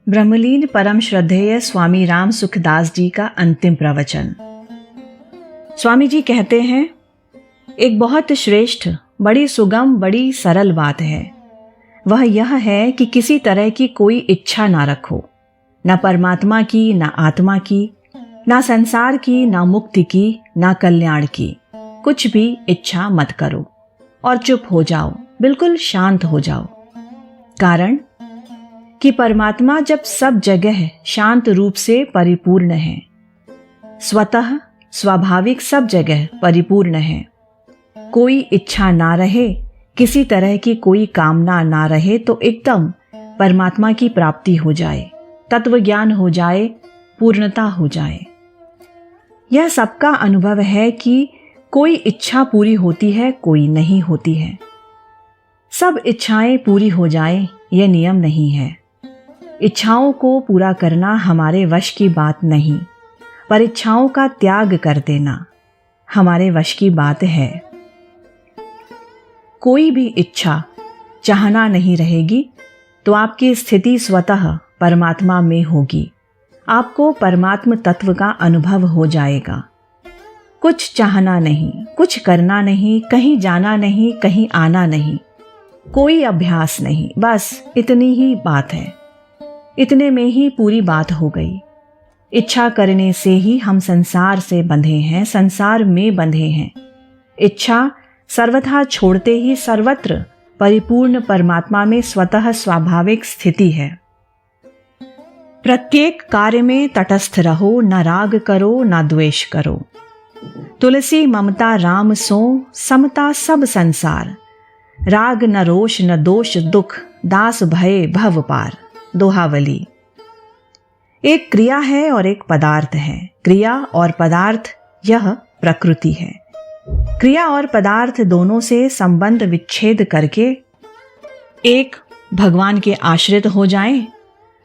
ब्रह्मलीन परम श्रद्धेय स्वामी राम सुखदास जी का अंतिम प्रवचन। स्वामी जी कहते हैं, एक बहुत श्रेष्ठ, बड़ी सुगम, बड़ी सरल बात है। वह यह है कि किसी तरह की कोई इच्छा ना रखो, न परमात्मा की, न आत्मा की, न संसार की, न मुक्ति की, न कल्याण की। कुछ भी इच्छा मत करो और चुप हो जाओ, बिल्कुल शांत हो जाओ। कारण कि परमात्मा जब सब जगह शांत रूप से परिपूर्ण है, स्वतः स्वाभाविक सब जगह परिपूर्ण है। कोई इच्छा ना रहे, किसी तरह की कोई कामना ना रहे तो एकदम परमात्मा की प्राप्ति हो जाए, तत्व ज्ञान हो जाए, पूर्णता हो जाए। यह सबका अनुभव है कि कोई इच्छा पूरी होती है, कोई नहीं होती है। सब इच्छाएं पूरी हो जाएं, यह नियम नहीं है। इच्छाओं को पूरा करना हमारे वश की बात नहीं, पर इच्छाओं का त्याग कर देना हमारे वश की बात है। कोई भी इच्छा चाहना नहीं रहेगी तो आपकी स्थिति स्वतः परमात्मा में होगी। आपको परमात्म तत्व का अनुभव हो जाएगा। कुछ चाहना नहीं, कुछ करना नहीं, कहीं जाना नहीं, कहीं आना नहीं, कोई अभ्यास नहीं, बस इतनी ही बात है। इतने में ही पूरी बात हो गई। इच्छा करने से ही हम संसार से बंधे हैं, संसार में बंधे हैं। इच्छा सर्वथा छोड़ते ही सर्वत्र परिपूर्ण परमात्मा में स्वतः स्वाभाविक स्थिति है। प्रत्येक कार्य में तटस्थ रहो, न राग करो, न द्वेष करो। तुलसी ममता राम सो, समता सब संसार। राग न रोष, न दोष दुख, दास भय भव पार। दोहावली। एक क्रिया है और एक पदार्थ है। क्रिया और पदार्थ यह प्रकृति है। क्रिया और पदार्थ दोनों से संबंध विच्छेद करके एक भगवान के आश्रित हो जाएं,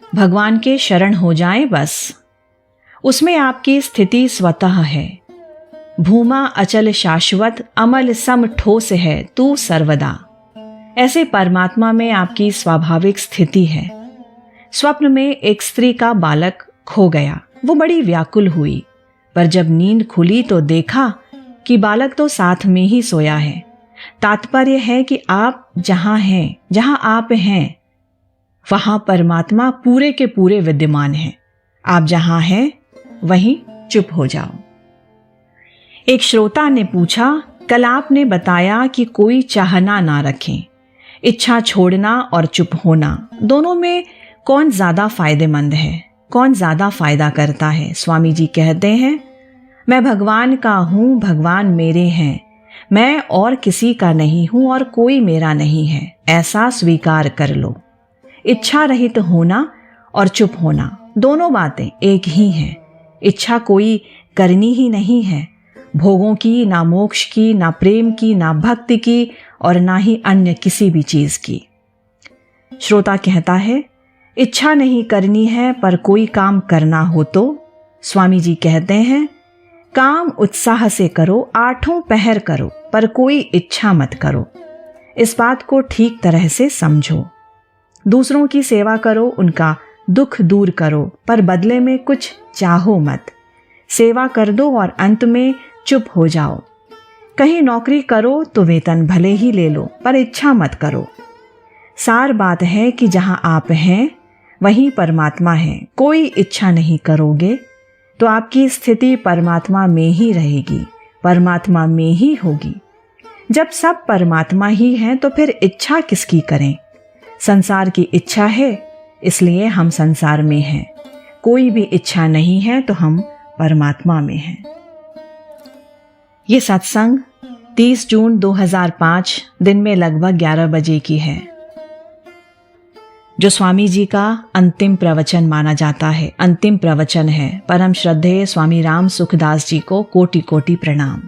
भगवान के शरण हो जाएं, बस उसमें आपकी स्थिति स्वतः है। भूमा अचल शाश्वत, अमल सम ठोस है तू सर्वदा। ऐसे परमात्मा में आपकी स्वाभाविक स्थिति है। स्वप्न में एक स्त्री का बालक खो गया। वो बड़ी व्याकुल हुई, पर जब नींद खुली तो देखा कि बालक तो साथ में ही सोया है। तात्पर्य है कि आप जहां हैं, जहां आप हैं, वहां परमात्मा पूरे के पूरे विद्यमान है। आप जहां हैं वहीं चुप हो जाओ। एक श्रोता ने पूछा, कल आपने बताया कि कोई चाहना ना रखें, इच्छा छोड़ना और चुप होना, दोनों में कौन ज्यादा फायदेमंद है, कौन ज्यादा फायदा करता है? स्वामी जी कहते हैं, मैं भगवान का हूं, भगवान मेरे हैं, मैं और किसी का नहीं हूं और कोई मेरा नहीं है, ऐसा स्वीकार कर लो। इच्छा रहित होना और चुप होना, दोनों बातें एक ही हैं। इच्छा कोई करनी ही नहीं है, भोगों की, ना मोक्ष की, ना प्रेम की, ना भक्ति की और ना ही अन्य किसी भी चीज की। श्रोता कहता है, इच्छा नहीं करनी है पर कोई काम करना हो तो? स्वामी जी कहते हैं, काम उत्साह से करो, आठों पहर करो, पर कोई इच्छा मत करो। इस बात को ठीक तरह से समझो। दूसरों की सेवा करो, उनका दुख दूर करो, पर बदले में कुछ चाहो मत। सेवा कर दो और अंत में चुप हो जाओ। कहीं नौकरी करो तो वेतन भले ही ले लो, पर इच्छा मत करो। सार बात है कि जहां आप हैं वहीं परमात्मा है। कोई इच्छा नहीं करोगे तो आपकी स्थिति परमात्मा में ही रहेगी, परमात्मा में ही होगी। जब सब परमात्मा ही हैं तो फिर इच्छा किसकी करें? संसार की इच्छा है, इसलिए हम संसार में हैं। कोई भी इच्छा नहीं है तो हम परमात्मा में हैं। ये सत्संग 30 जून 2005 दिन में लगभग 11 बजे की है, जो स्वामी जी का अंतिम प्रवचन माना जाता है। अंतिम प्रवचन है। परम श्रद्धेय स्वामी राम सुखदास जी को कोटि कोटि प्रणाम।